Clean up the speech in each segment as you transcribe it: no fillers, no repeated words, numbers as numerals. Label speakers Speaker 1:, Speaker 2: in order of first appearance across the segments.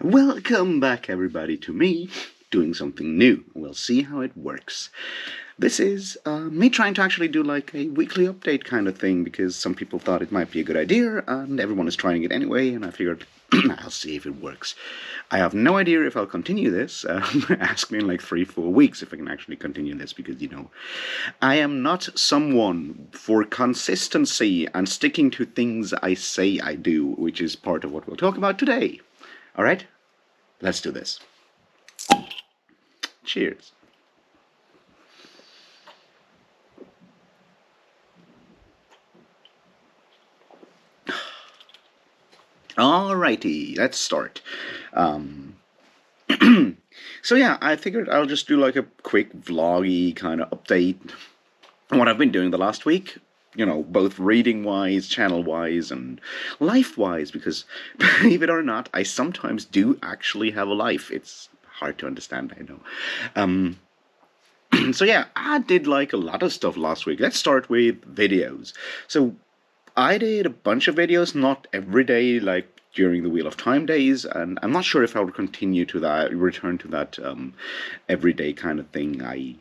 Speaker 1: Welcome back, everybody, to me doing something new. We'll see how it works. This is me trying to actually do like a weekly update kind of thing, because some people thought it might be a good idea, and everyone is trying it anyway, and I figured I'll see if it works. I have no idea if I'll continue this. Ask me in like 3-4 weeks if I can actually continue this, because, I am not someone for consistency and sticking to things I say I do, which is part of what we'll talk about today. Alright? Let's do this. Cheers. Alrighty, let's start. So yeah, I figured I'll just do like a quick vloggy kind of update on what I've been doing the last week. Both reading-wise, channel-wise, and life-wise, because, believe it or not, I sometimes do actually have a life. It's hard to understand, I know. So yeah, I did like a lot of stuff last week. Let's start with videos. So I did a bunch of videos, not every day, like during the Wheel of Time days, and I'm not sure if I would continue to that, return to that everyday kind of thing.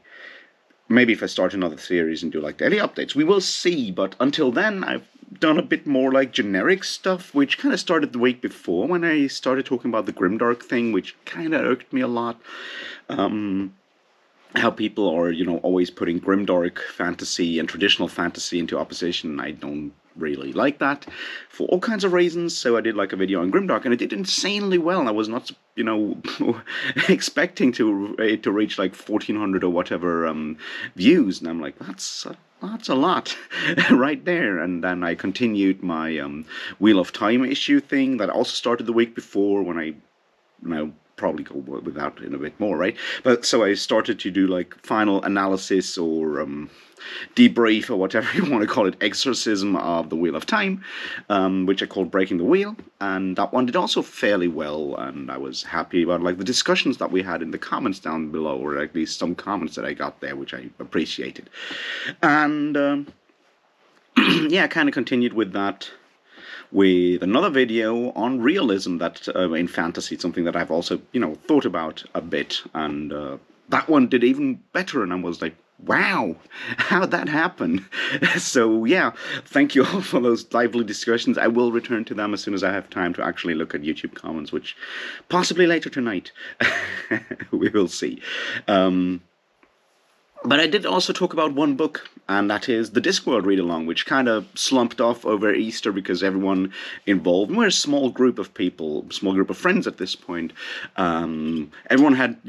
Speaker 1: Maybe if I start another series and do like daily updates, we will see, but until then I've done a bit more like generic stuff, which kind of started the week before when I started talking about the grimdark thing, which kind of irked me a lot. How people are, always putting grimdark fantasy and traditional fantasy into opposition. I don't really like that for all kinds of reasons, so I did like a video on grimdark, and it did insanely well. I was not, expecting it to reach like 1,400 or whatever views, and I'm like, that's a lot right there. And then I continued my Wheel of Time issue thing that also started the week before, when I probably go with that in a bit more, right? But so I started to do like final analysis or debrief, or whatever you want to call it, exorcism of the Wheel of Time, which I called Breaking the Wheel, and that one did also fairly well, and I was happy about like the discussions that we had in the comments down below, or at least some comments that I got there, which I appreciated. And yeah, I kind of continued with that with another video on realism that in fantasy, something that I've also, thought about a bit, and that one did even better, and I was like, wow, how'd that happen? So yeah, thank you all for those lively discussions. I will return to them as soon as I have time to actually look at YouTube comments, which possibly later tonight. We will see. But I did also talk about one book, and that is the Discworld read-along, which kind of slumped off over Easter because everyone involved, we're a small group of people, small group of friends at this point, everyone had,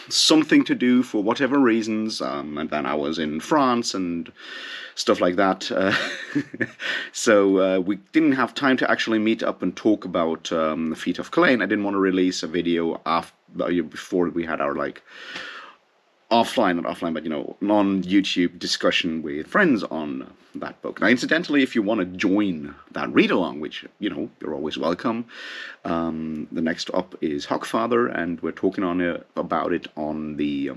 Speaker 1: something to do for whatever reasons, and then I was in France and stuff like that, so we didn't have time to actually meet up and talk about the Feet of Clay. I didn't want to release a video before we had our, like, offline, not offline, but, non-YouTube discussion with friends on that book. Now, incidentally, if you want to join that read-along, which, you're always welcome, the next up is Hawkfather, and we're talking about it on the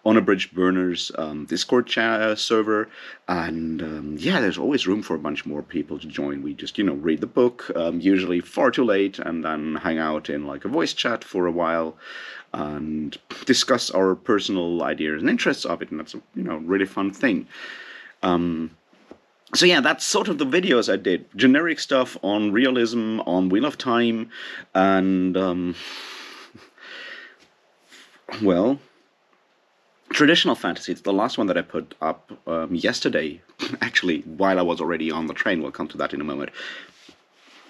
Speaker 1: Unabridged Burners Discord server, and yeah, there's always room for a bunch more people to join. We just, read the book, usually far too late, and then hang out in like a voice chat for a while, and discuss our personal ideas and interests of it, and that's a, really fun thing. So yeah, that's sort of the videos I did. Generic stuff on realism, on Wheel of Time, and, well, traditional fantasy. It's the last one that I put up yesterday, actually, while I was already on the train. We'll come to that in a moment.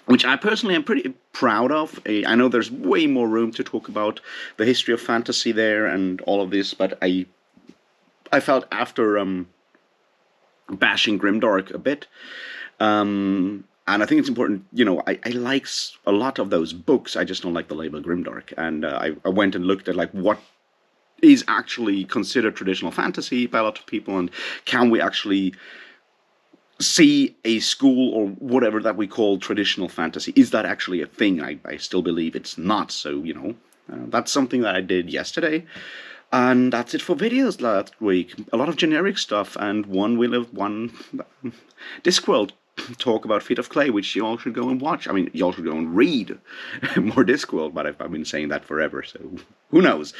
Speaker 1: Which I personally am pretty proud of. I know there's way more room to talk about the history of fantasy there and all of this, but I felt after bashing Grimdark a bit, and I think it's important, I like a lot of those books, I just don't like the label Grimdark, and I went and looked at like what is actually considered traditional fantasy by a lot of people, and can we actually see a school or whatever that we call traditional fantasy? Is that actually a thing? I still believe it's not, so, that's something that I did yesterday. And that's it for videos last week. A lot of generic stuff, and one Discworld talk about Feet of Clay, which you all should go and watch. I mean, you all should go and read more Discworld, but I've been saying that forever, so who knows?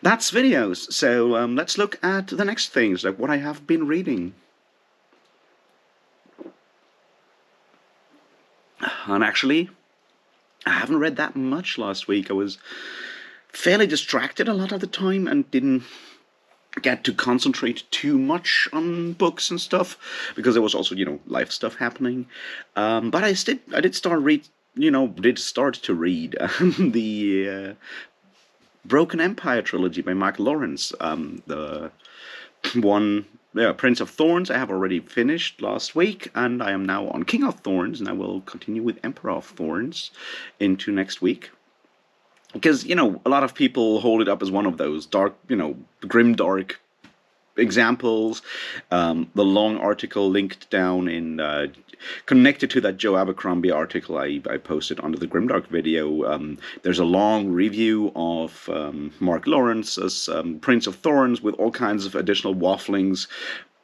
Speaker 1: That's videos. So let's look at the next things, like what I have been reading. And actually, I haven't read that much last week. I was fairly distracted a lot of the time and didn't get to concentrate too much on books and stuff because there was also life stuff happening. But I did start to read the Broken Empire trilogy by Mark Lawrence. The one. Yeah, Prince of Thorns I have already finished last week, and I am now on King of Thorns, and I will continue with Emperor of Thorns into next week. Because, a lot of people hold it up as one of those dark, grim dark examples. The long article linked down in, connected to that Joe Abercrombie article I posted under the Grimdark video. There's a long review of Mark Lawrence's Prince of Thorns with all kinds of additional wafflings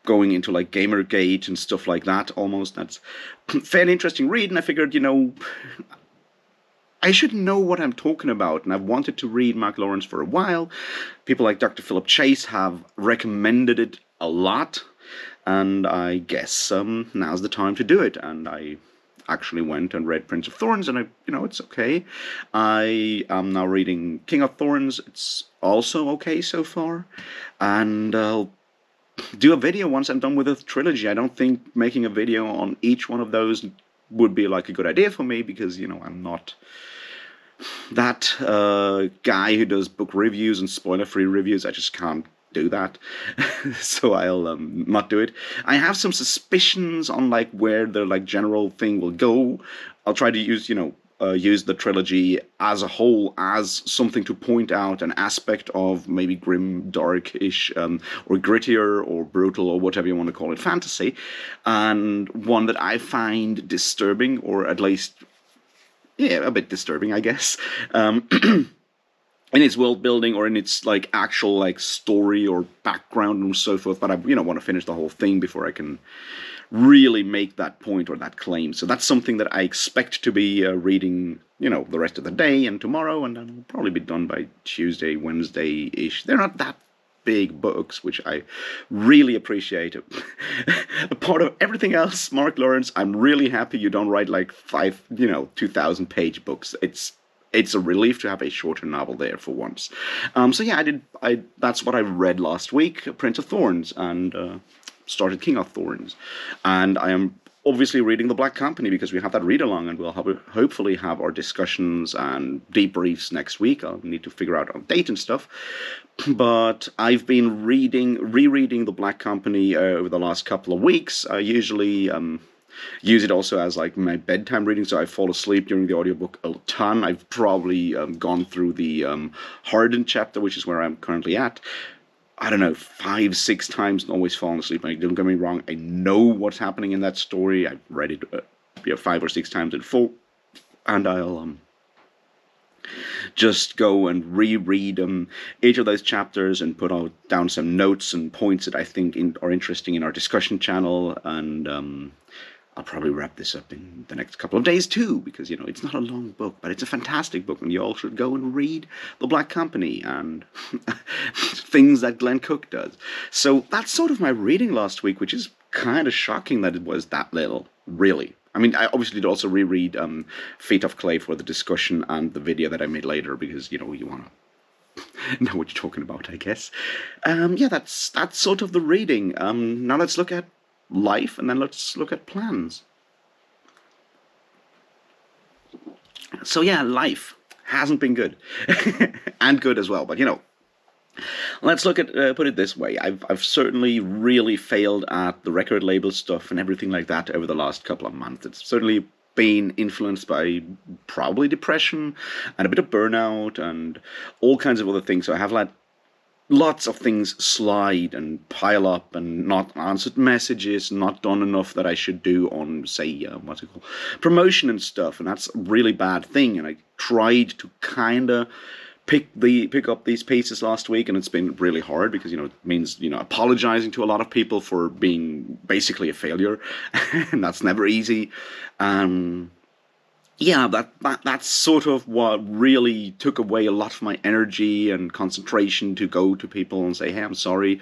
Speaker 1: going into like Gamergate and stuff like that almost. That's a fairly interesting read, and I figured, I should know what I'm talking about, and I've wanted to read Mark Lawrence for a while. People like Dr. Philip Chase have recommended it a lot, and I guess now's the time to do it. And I actually went and read Prince of Thorns, and it's okay. I am now reading King of Thorns. It's also okay so far, and I'll do a video once I'm done with the trilogy. I don't think making a video on each one of those would be like a good idea for me because, I'm not that guy who does book reviews and spoiler-free reviews. I just can't do that. So I'll not do it. I have some suspicions on like where the like general thing will go. I'll try to use, use the trilogy as a whole as something to point out an aspect of maybe grim, dark-ish, or grittier, or brutal, or whatever you want to call it, fantasy, and one that I find disturbing, or at least, a bit disturbing, I guess, in its world building or in its like actual like story or background and so forth. But I, want to finish the whole thing before I can really make that point or that claim. So that's something that I expect to be reading, the rest of the day and tomorrow, and then I'll probably be done by Tuesday, Wednesday-ish. They're not that big books, which I really appreciate. A part of everything else, Mark Lawrence, I'm really happy you don't write like 2,000-page books. It's a relief to have a shorter novel there for once. So yeah, that's what I read last week, Prince of Thorns, and started King of Thorns. And I am obviously reading The Black Company because we have that read-along, and we'll hopefully have our discussions and debriefs next week. I'll need to figure out a date and stuff. But I've been rereading The Black Company over the last couple of weeks. I usually use it also as like my bedtime reading, so I fall asleep during the audiobook a ton. I've probably gone through the Hardened chapter, which is where I'm currently at, I don't know, 5-6 times, and always fallen asleep. Like, don't get me wrong, I know what's happening in that story. I've read it 5 or 6 times in full, and I'll just go and reread each of those chapters and put down some notes and points that I think are interesting in our discussion channel, and I'll probably wrap this up in the next couple of days too, because, it's not a long book, but it's a fantastic book, and you all should go and read The Black Company and things that Glenn Cook does. So that's sort of my reading last week, which is kind of shocking that it was that little, really. I mean, I obviously did also reread Feet of Clay for the discussion and the video that I made later, because, you want to know what you're talking about, I guess. Yeah, that's sort of the reading. Now let's look at life, and then let's look at plans. So yeah, life hasn't been good. And good as well, but let's look at put it this way. I've certainly really failed at the record label stuff and everything like that over the last couple of months. It's certainly been influenced by probably depression and a bit of burnout and all kinds of other things. So I have let lots of things slide and pile up, and not answered messages, not done enough that I should do on, say, promotion and stuff, and that's a really bad thing. And I tried to kind of pick up these pieces last week, and it's been really hard because it means apologizing to a lot of people for being basically a failure, and that's never easy. Um, yeah, that's sort of what really took away a lot of my energy and concentration to go to people and say, "Hey, I'm sorry.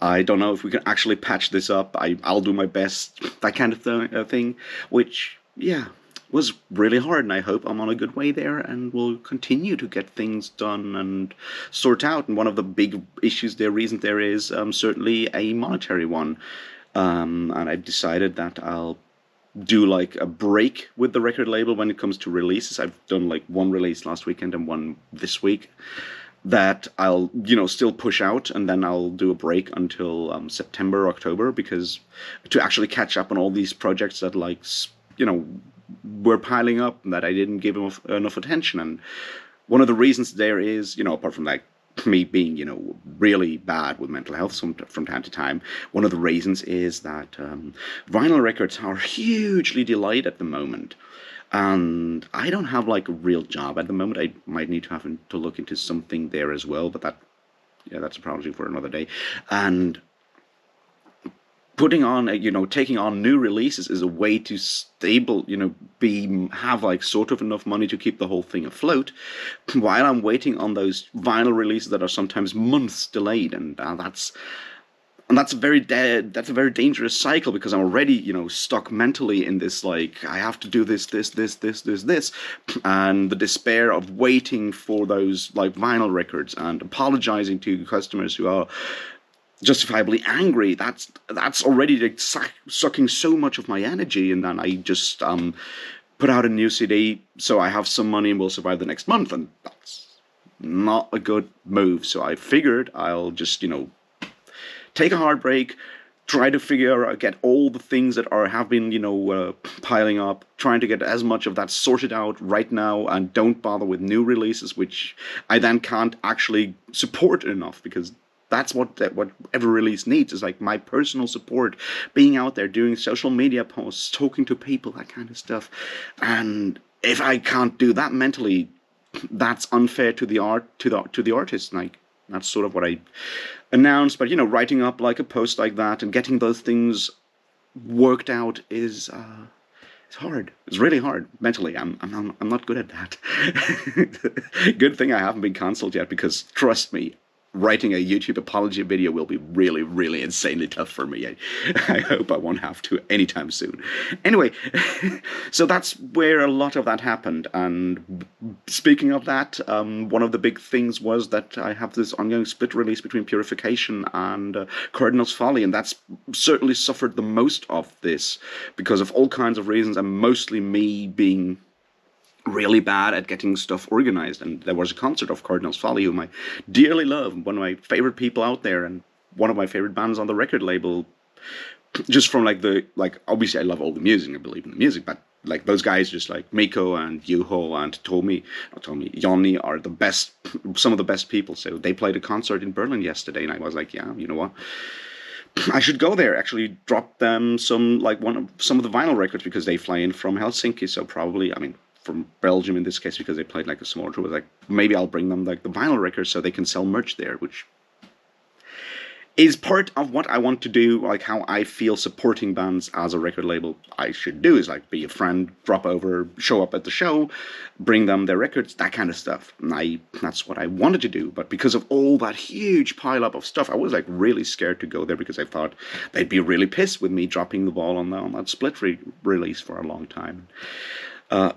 Speaker 1: I don't know if we can actually patch this up. I'll do my best." That kind of thing, which yeah was really hard, and I hope I'm on a good way there, and will continue to get things done and sort out. And one of the big issues there, reasons there is certainly a monetary one, and I've decided that I'll do like a break with the record label when it comes to releases. I've done like one release last weekend and one this week that I'll still push out, and then I'll do a break until September, October, because to actually catch up on all these projects that were piling up that I didn't give enough attention. And one of the reasons there is, apart from like me being, really bad with mental health from time to time, one of the reasons is that vinyl records are hugely delayed at the moment. And I don't have like a real job at the moment. I might need to look into something there as well, but that's a project for another day. And putting on, taking on new releases is a way to have like sort of enough money to keep the whole thing afloat, while I'm waiting on those vinyl releases that are sometimes months delayed, and that's a very dangerous cycle, because I'm already stuck mentally in this, like, I have to do this, and the despair of waiting for those like vinyl records and apologizing to customers who are justifiably angry. That's already like sucking so much of my energy, and then I just put out a new CD so I have some money and will survive the next month, and that's not a good move. So I figured I'll just take a hard break, try to get all the things that have been piling up, trying to get as much of that sorted out right now, and don't bother with new releases, which I then can't actually support enough, because that's what every release needs, is like my personal support, being out there, doing social media posts, talking to people, that kind of stuff. And if I can't do that mentally, that's unfair to the artist. Like, that's sort of what I announced. But writing up like a post like that and getting those things worked out is it's hard. It's really hard mentally. I'm not good at that. Good thing I haven't been cancelled yet, because trust me, writing a YouTube apology video will be really, really insanely tough for me. I hope I won't have to anytime soon. Anyway, so that's where a lot of that happened. And speaking of that, one of the big things was that I have this ongoing split release between Purification and Cardinal's Folly, and that's certainly suffered the most of this because of all kinds of reasons, and mostly me being really bad at getting stuff organized. And there was a concert of Cardinal's Folly, whom I dearly love, one of my favorite people out there, and one of my favorite bands on the record label. Just from obviously I love all the music, I believe in the music, but like those guys, just like Miko and Yuho and Yoni are the best, some of the best people. So they played a concert in Berlin yesterday, and I was like, yeah, you know what? I should go there, actually drop them some of the vinyl records, because they fly in from Helsinki, so probably, from Belgium in this case, because they played like a small tour. Like, maybe I'll bring them like the vinyl records so they can sell merch there, which is part of what I want to do, like how I feel supporting bands as a record label I should do, is like be a friend, drop over, show up at the show, bring them their records, that kind of stuff. And that's what I wanted to do, but because of all that huge pile up of stuff, I was like really scared to go there, because I thought they'd be really pissed with me dropping the ball on that split release for a long time.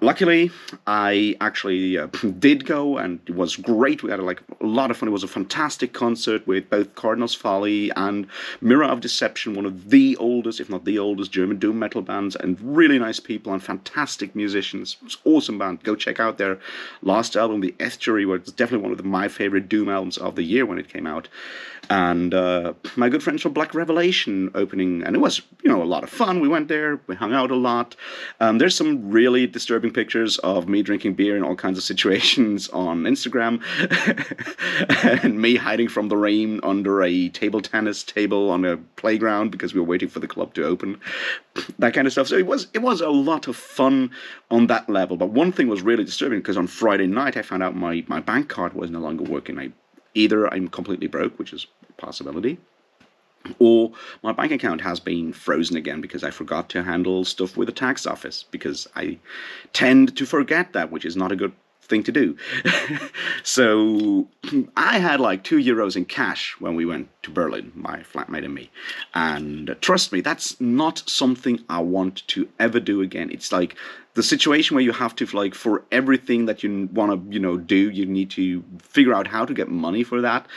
Speaker 1: Luckily, I actually did go, and it was great. We had a lot of fun. It was a fantastic concert with both Cardinal's Folly and Mirror of Deception, one of the oldest, if not the oldest, German doom metal bands, and really nice people and fantastic musicians. It was an awesome band. Go check out their last album, The Estuary, which is definitely one of my favorite doom albums of the year when it came out. And my good friends from Black Revelation opening, and it was a lot of fun. We went there, we hung out a lot. There's some really disturbing pictures of me drinking beer in all kinds of situations on Instagram, and me hiding from the rain under a table tennis table on a playground because we were waiting for the club to open, that kind of stuff. So it was a lot of fun on that level. But one thing was really disturbing, because on Friday night I found out my bank card was no longer working. Either I'm completely broke, which is a possibility, or my bank account has been frozen again because I forgot to handle stuff with the tax office, because I tend to forget that, which is not a good thing to do. So I had like €2 in cash when we went to Berlin, my flatmate and me. And trust me, that's not something I want to ever do again. It's like the situation where you have to, like, for everything that you want to, do, you need to figure out how to get money for that.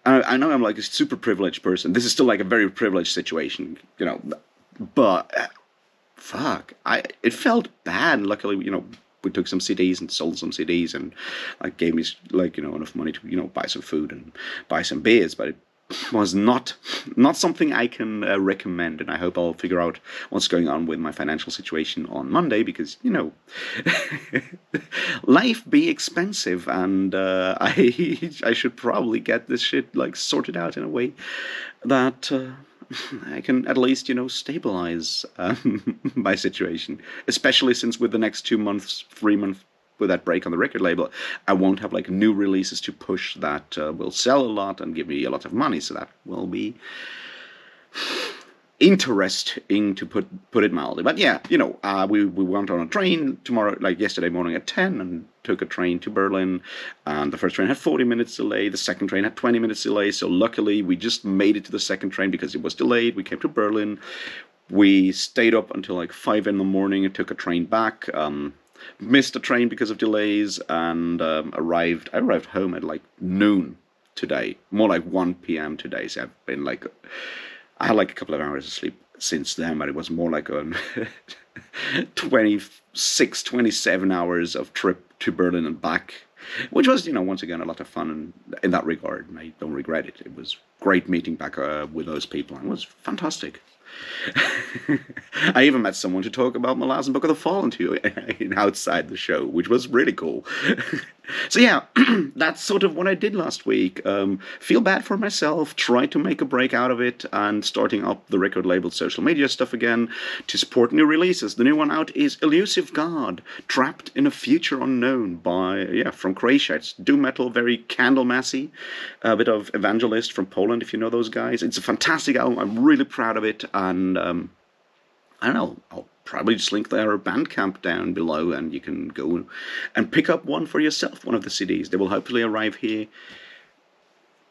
Speaker 1: I know I'm like a super privileged person. This is still like a very privileged situation, but fuck, it felt bad. Luckily, we took some CDs and sold some CDs, and like gave me, like, enough money to, buy some food and buy some beers. But it was not something I can recommend, and I hope I'll figure out what's going on with my financial situation on Monday, because life be expensive, and I should probably get this shit like sorted out in a way that I can at least stabilize my situation, especially since with the next 2 months, 3 months, with that break on the record label, I won't have like new releases to push that will sell a lot and give me a lot of money. So that will be interesting, to put it mildly. But yeah, we went on a train tomorrow, like yesterday morning at 10, and took a train to Berlin. And the first train had 40 minutes delay. The second train had 20 minutes delay. So luckily, we just made it to the second train because it was delayed. We came to Berlin. We stayed up until like 5 in the morning and took a train back. Missed a train because of delays, and arrived home at like noon today, more like 1 p.m. today. So I've been like, I had like a couple of hours of sleep since then, but it was more like a 26, 27 hours of trip to Berlin and back, which was, once again, a lot of fun in that regard, and I don't regret it. It was great meeting back with those people, and it was fantastic. I even met someone to talk about my last book of the Fallen to outside the show, which was really cool. So yeah, that's sort of what I did last week. Feel bad for myself, try to make a break out of it, and starting up the record label social media stuff again to support new releases. The new one out is Elusive God, Trapped in a Future Unknown, from Croatia. It's doom metal, very Candlemassy, a bit of Evangelist from Poland, if you know those guys. It's a fantastic album. I'm really proud of it, and I don't know, I'll probably just link their Bandcamp down below, and you can go and pick up one for yourself, one of the CDs. They will hopefully arrive here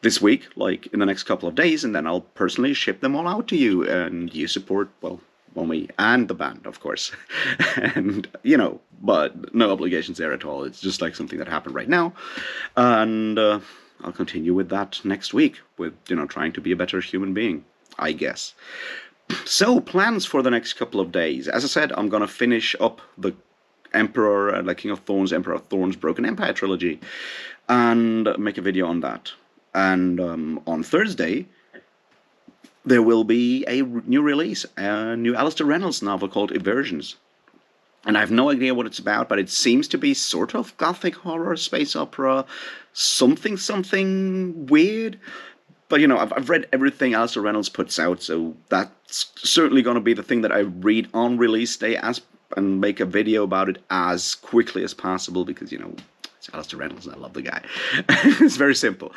Speaker 1: this week, like in the next couple of days, and then I'll personally ship them all out to you, and you support, well, me and the band, of course. And, but no obligations there at all. It's just like something that happened right now, and I'll continue with that next week with, trying to be a better human being, I guess. So, plans for the next couple of days. As I said, I'm going to finish up the Emperor, like King of Thorns, Emperor of Thorns, Broken Empire trilogy, and make a video on that. And on Thursday, there will be a new release, a new Alistair Reynolds novel called Eversions. And I have no idea what it's about, but it seems to be sort of gothic horror, space opera, something weird. But, I've read everything Alistair Reynolds puts out, so that's certainly going to be the thing that I read on release day and make a video about it as quickly as possible, because, it's Alistair Reynolds and I love the guy. It's very simple.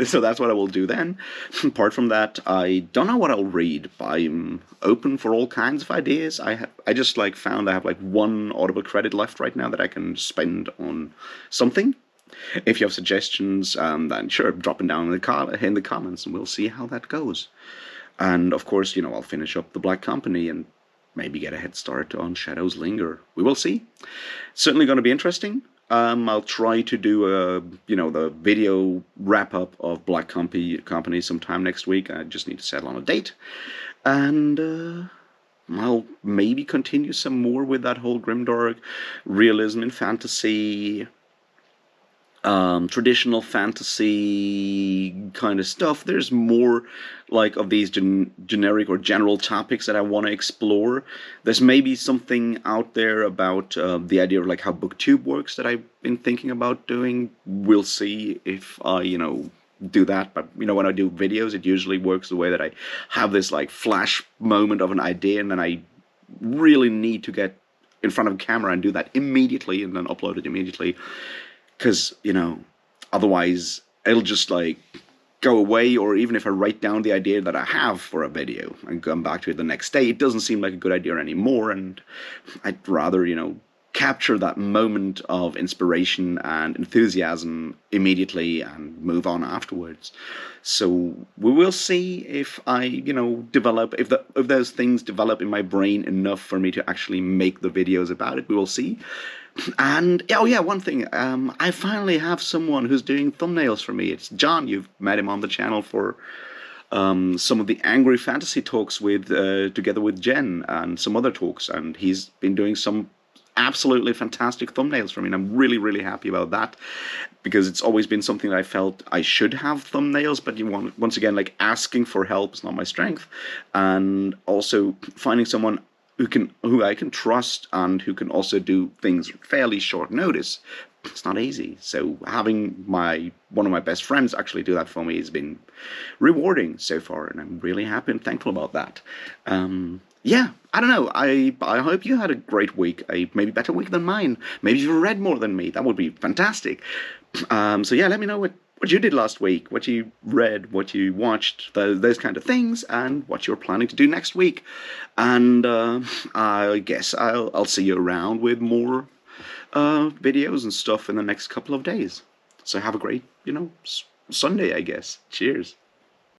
Speaker 1: So that's what I will do then. Apart from that, I don't know what I'll read, but I'm open for all kinds of ideas. I just found I have one Audible credit left right now that I can spend on something. If you have suggestions, then sure, drop them down in the comments, and we'll see how that goes. And of course, I'll finish up The Black Company and maybe get a head start on Shadows Linger. We will see. Certainly going to be interesting. I'll try to do the video wrap up of Black Company sometime next week. I just need to settle on a date, and I'll maybe continue some more with that whole grimdark realism in fantasy traditional fantasy kind of stuff. There's more like of these generic or general topics that I want to explore. There's maybe something out there about the idea of like how booktube works that I've been thinking about doing. We'll see if I, do that. But when I do videos, it usually works the way that I have this like flash moment of an idea, and then I really need to get in front of a camera and do that immediately and then upload it immediately, because otherwise it'll just like go away. Or even if I write down the idea that I have for a video and come back to it the next day, it doesn't seem like a good idea anymore, and I'd rather capture that moment of inspiration and enthusiasm immediately and move on afterwards. So we will see if I develop, if those things develop in my brain enough for me to actually make the videos about it. We will see. And oh yeah, one thing, I finally have someone who's doing thumbnails for me. It's John. You've met him on the channel for some of the Angry Fantasy talks with together with Jen and some other talks, and he's been doing some absolutely fantastic thumbnails for me, and I'm really, really happy about that, because it's always been something that I felt I should have thumbnails, but once again, like, asking for help is not my strength, and also finding someone who I can trust and who can also do things fairly short notice, it's not easy. So having one of my best friends actually do that for me has been rewarding so far, and I'm really happy and thankful about that. Yeah, I don't know. I hope you had a great week, a maybe better week than mine. Maybe you read more than me. That would be fantastic. So yeah, let me know what you did last week, what you read, what you watched, those kind of things, and what you're planning to do next week. And I guess I'll see you around with more videos and stuff in the next couple of days. So have a great, Sunday, I guess. Cheers.